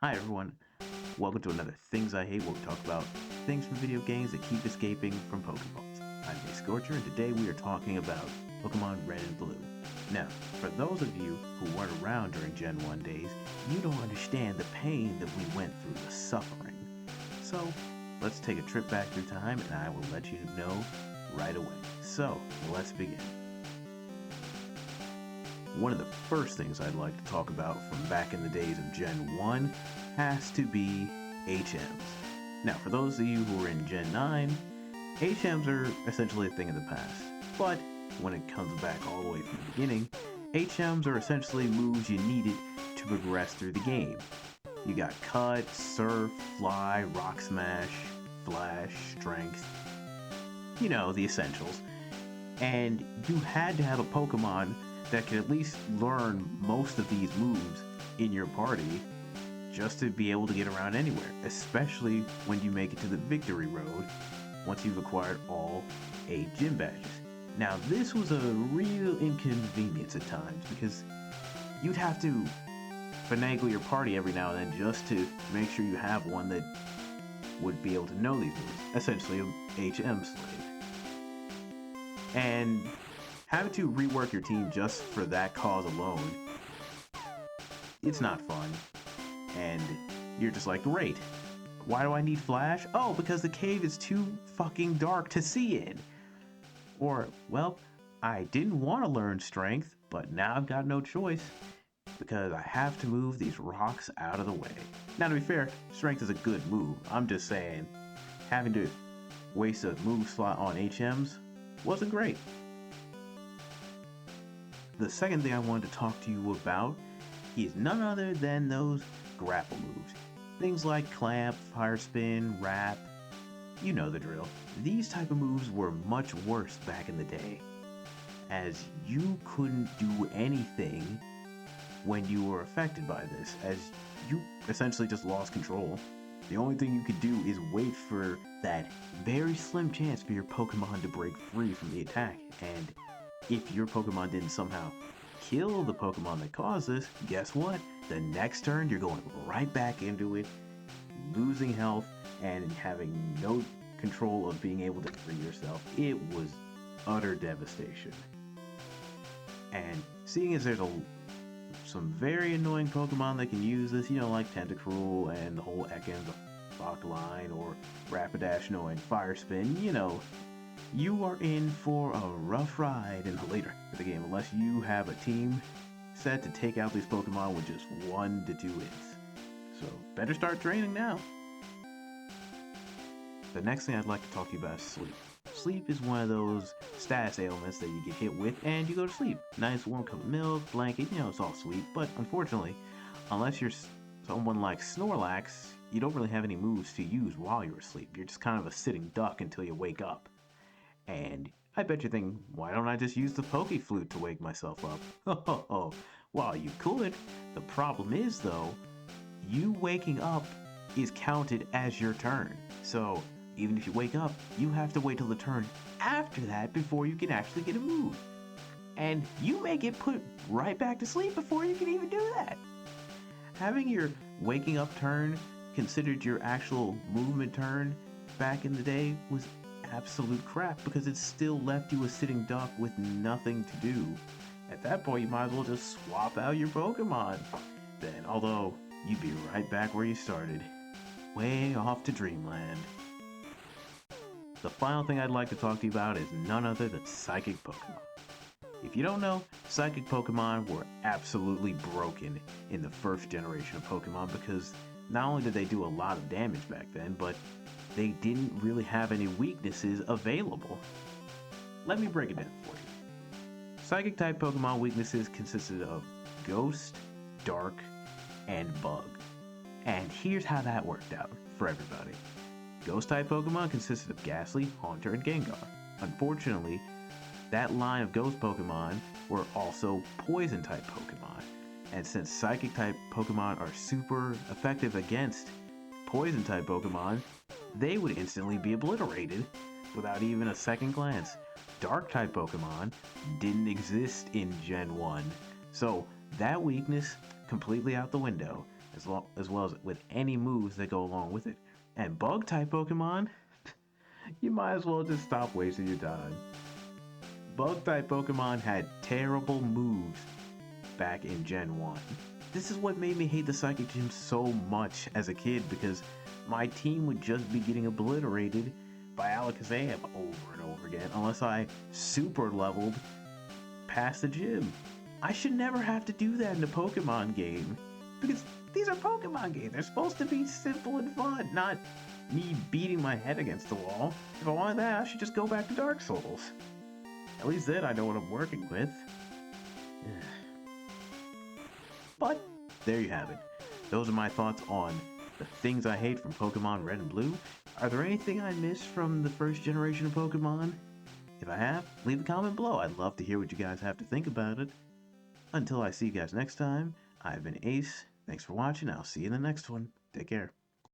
Hi everyone, welcome to another Things I Hate, where we talk about things from video games that keep escaping from Pokeballs. I'm Acescorcher, and today we are talking about Pokemon Red and Blue. Now, for those of you who weren't around during Gen 1 days, you don't understand the pain that we went through, the suffering. So, let's take a trip back through time and I will let you know right away. So, let's begin. One of the first things I'd like to talk about from back in the days of Gen 1 has to be HMs. Now, for those of you who are in Gen 9, HMs are essentially a thing of the past. But when it comes back all the way from the beginning, HMs are essentially moves you needed to progress through the game. You got Cut, Surf, Fly, Rock Smash, Flash, Strength, you know, the essentials. And you had to have a Pokemon that could at least learn most of these moves in your party just to be able to get around anywhere, especially when you make it to the victory road once you've acquired all 8 gym badges. Now, this was a real inconvenience at times because you'd have to finagle your party every now and then just to make sure you have one that would be able to know these moves, essentially a HM slave. And having to rework your team just for that cause alone, it's not fun. And you're just like, great, why do I need Flash? Oh, because the cave is too fucking dark to see in. Or, well, I didn't want to learn Strength, but now I've got no choice because I have to move these rocks out of the way. Now, to be fair, Strength is a good move. I'm just saying, having to waste a move slot on HMs wasn't great. The second thing I wanted to talk to you about is none other than those grapple moves. Things like Clamp, Fire Spin, Wrap, you know the drill. These type of moves were much worse back in the day, as you couldn't do anything when you were affected by this, as you essentially just lost control. The only thing you could do is wait for that very slim chance for your Pokemon to break free from the attack, and if your Pokemon didn't somehow kill the Pokemon that caused this, guess what? The next turn, you're going right back into it, losing health, and having no control of being able to free yourself. It was utter devastation. And seeing as there's some very annoying Pokemon that can use this, you know, like Tentacruel and the whole Ekans, Lock Line, or Rapidash knowing Fire Spin, you know, you are in for a rough ride in the later half of the game unless you have a team set to take out these Pokemon with just 1 to 2 hits. So better start training now. The next thing I'd like to talk to you about is sleep. Sleep is one of those status ailments that you get hit with and you go to sleep. Nice warm cup of milk, blanket, you know, it's all sweet. But unfortunately, unless you're someone like Snorlax, you don't really have any moves to use while you're asleep. You're just kind of a sitting duck until you wake up. And I bet you're thinking, why don't I just use the Poke Flute to wake myself up? Well, you could. The problem is, though, you waking up is counted as your turn. So, even if you wake up, you have to wait till the turn after that before you can actually get a move. And you may get put right back to sleep before you can even do that. Having your waking up turn considered your actual movement turn back in the day was absolute crap because it still left you a sitting duck with nothing to do. At that point, you might as well just swap out your Pokemon. Then, although you'd be right back where you started, way off to Dreamland. The final thing I'd like to talk to you about is none other than Psychic Pokemon. If you don't know, Psychic Pokemon were absolutely broken in the first generation of Pokemon because not only did they do a lot of damage back then, but they didn't really have any weaknesses available. Let me break it down for you. Psychic type Pokemon weaknesses consisted of Ghost, Dark, and Bug. And here's how that worked out for everybody. Ghost type Pokemon consisted of Ghastly, Haunter, and Gengar. Unfortunately, that line of Ghost Pokemon were also Poison type Pokemon. And since Psychic type Pokemon are super effective against Poison type Pokemon, they would instantly be obliterated without even a second glance. Dark type Pokemon didn't exist in Gen 1, so that weakness completely out the window. as well as with any moves that go along with it. And bug-type Pokemon, you might as well just stop wasting your time. Bug-type Pokemon had terrible moves back in Gen 1. This is what made me hate the Psychic Gym so much as a kid, because my team would just be getting obliterated by Alakazam over and over again unless I super leveled past the gym. I should never have to do that in a Pokemon game, because these are Pokemon games. They're supposed to be simple and fun, not me beating my head against the wall. If I wanted that, I should just go back to Dark Souls. At least then I know what I'm working with. But there you have it. Those are my thoughts on the things I hate from Pokemon Red and Blue. Are there anything I missed from the first generation of Pokemon? If I have, leave a comment below. I'd love to hear what you guys have to think about it. Until I see you guys next time, I've been Ace. Thanks for watching. I'll see you in the next one. Take care.